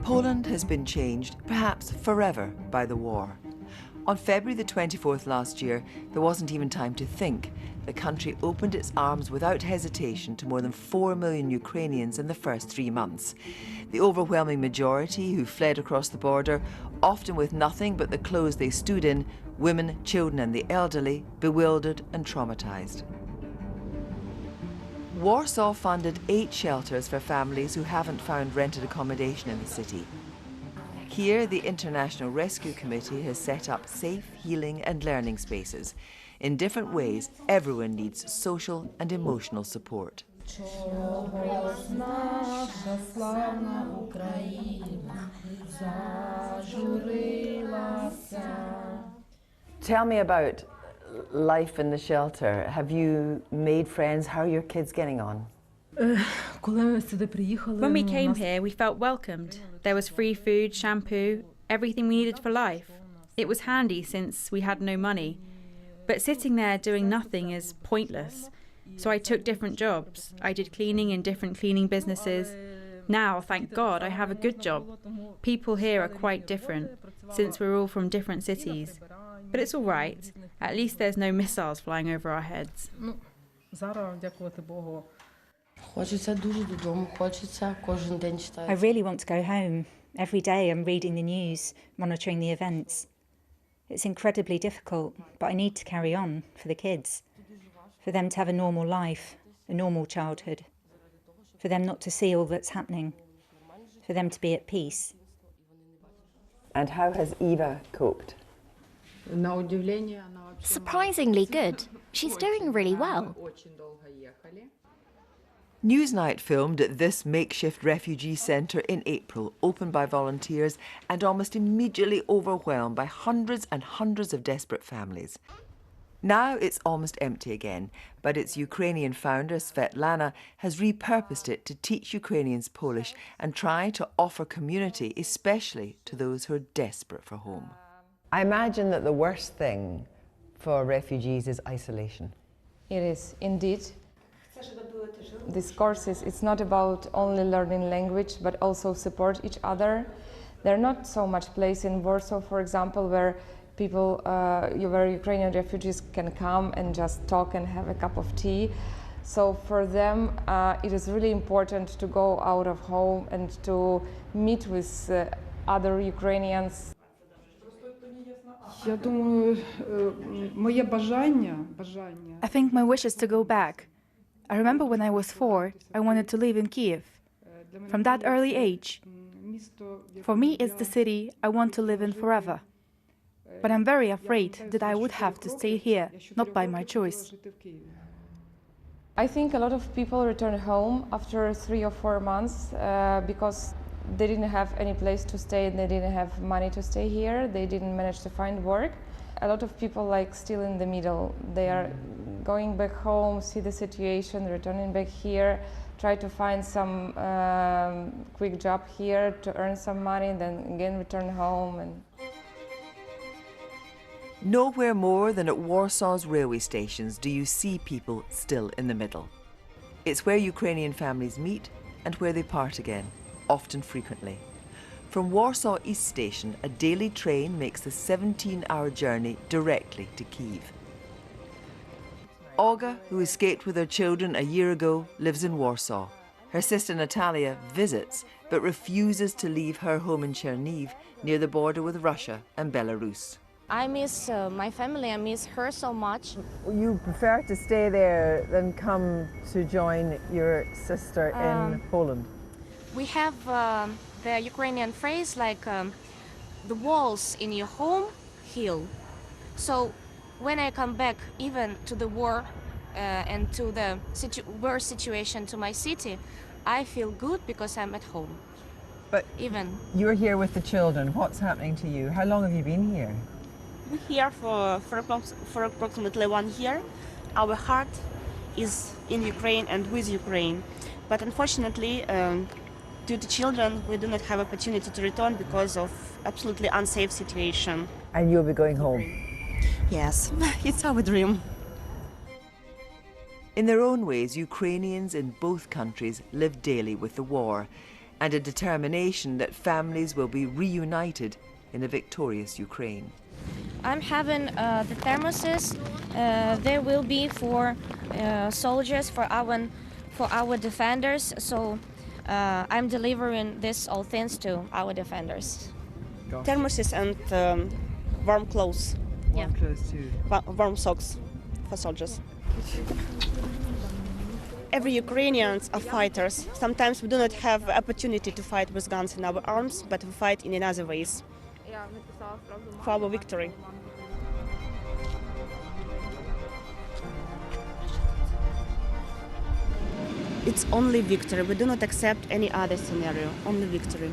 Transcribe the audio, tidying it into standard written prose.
Poland has been changed, perhaps forever, by the war. On February the 24th last year, there wasn't even time to think. The country opened its arms without hesitation to more than 4 million Ukrainians in the first 3 months. The overwhelming majority who fled across the border, often with nothing but the clothes they stood in, women, children and the elderly, bewildered and traumatized. Warsaw funded 8 shelters for families who haven't found rented accommodation in the city. Here, the International Rescue Committee has set up safe, healing and learning spaces. In different ways, everyone needs social and emotional support. Tell me about life in the shelter. Have you made friends? How are your kids getting on? When we came here, we felt welcomed. There was free food, shampoo, everything we needed for life. It was handy since we had no money. But sitting there doing nothing is pointless. So I took different jobs. I did cleaning in different cleaning businesses. Now, thank God, I have a good job. People here are quite different, since we're all from different cities. But it's all right. At least there's no missiles flying over our heads. I really want to go home. Every day I'm reading the news, monitoring the events. It's incredibly difficult, but I need to carry on for the kids, for them to have a normal life, a normal childhood, for them not to see all that's happening, for them to be at peace. And how has Eva coped? Surprisingly good. She's doing really well. Newsnight filmed at this makeshift refugee centre in April, opened by volunteers and almost immediately overwhelmed by hundreds and hundreds of desperate families. Now it's almost empty again, but its Ukrainian founder, Svetlana, has repurposed it to teach Ukrainians Polish and try to offer community, especially to those who are desperate for home. I imagine that the worst thing for refugees is isolation. It is, indeed. These courses, it's not about only learning language, but also support each other. There are not so much place in Warsaw, for example, where people, where Ukrainian refugees can come and just talk and have a cup of tea. So for them, it is really important to go out of home and to meet with other Ukrainians. I think my wish is to go back. I remember when I was 4, I wanted to live in Kiev. From that early age, for me it's the city I want to live in forever. But I'm very afraid that I would have to stay here, not by my choice. I think a lot of people return home after 3 or 4 months because they didn't have any place to stay, they didn't have money to stay here, they didn't manage to find work. A lot of people like still in the middle. They are going back home, see the situation, returning back here, try to find some quick job here to earn some money, then again return home. And nowhere more than at Warsaw's railway stations do you see people still in the middle. It's where Ukrainian families meet and where they part again, often frequently. From Warsaw East Station, a daily train makes the 17-hour journey directly to Kyiv. Olga, who escaped with her children a year ago, lives in Warsaw. Her sister Natalia visits, but refuses to leave her home in Cherniv, near the border with Russia and Belarus. I miss my family, I miss her so much. You prefer to stay there than come to join your sister in Poland? We have the Ukrainian phrase like the walls in your home heal. So when I come back even to the war and to the worst situation to my city, I feel good because I'm at home. But even you're here with the children. What's happening to you? How long have you been here? We're here for approximately 1 year. Our heart is in Ukraine and with Ukraine. But unfortunately, due to children, we do not have opportunity to return because of absolutely unsafe situation. And you'll be going home? Yes, it's our dream. In their own ways, Ukrainians in both countries live daily with the war and a determination that families will be reunited in a victorious Ukraine. I'm having the thermoses. They will be for soldiers, for our defenders. So I'm delivering this all things to our defenders. Thermoses and warm clothes. Warm clothes too. Warm socks for soldiers. Every Ukrainians are fighters. Sometimes we do not have the opportunity to fight with guns in our arms, but we fight in other ways for our victory. It's only victory. We do not accept any other scenario, only victory.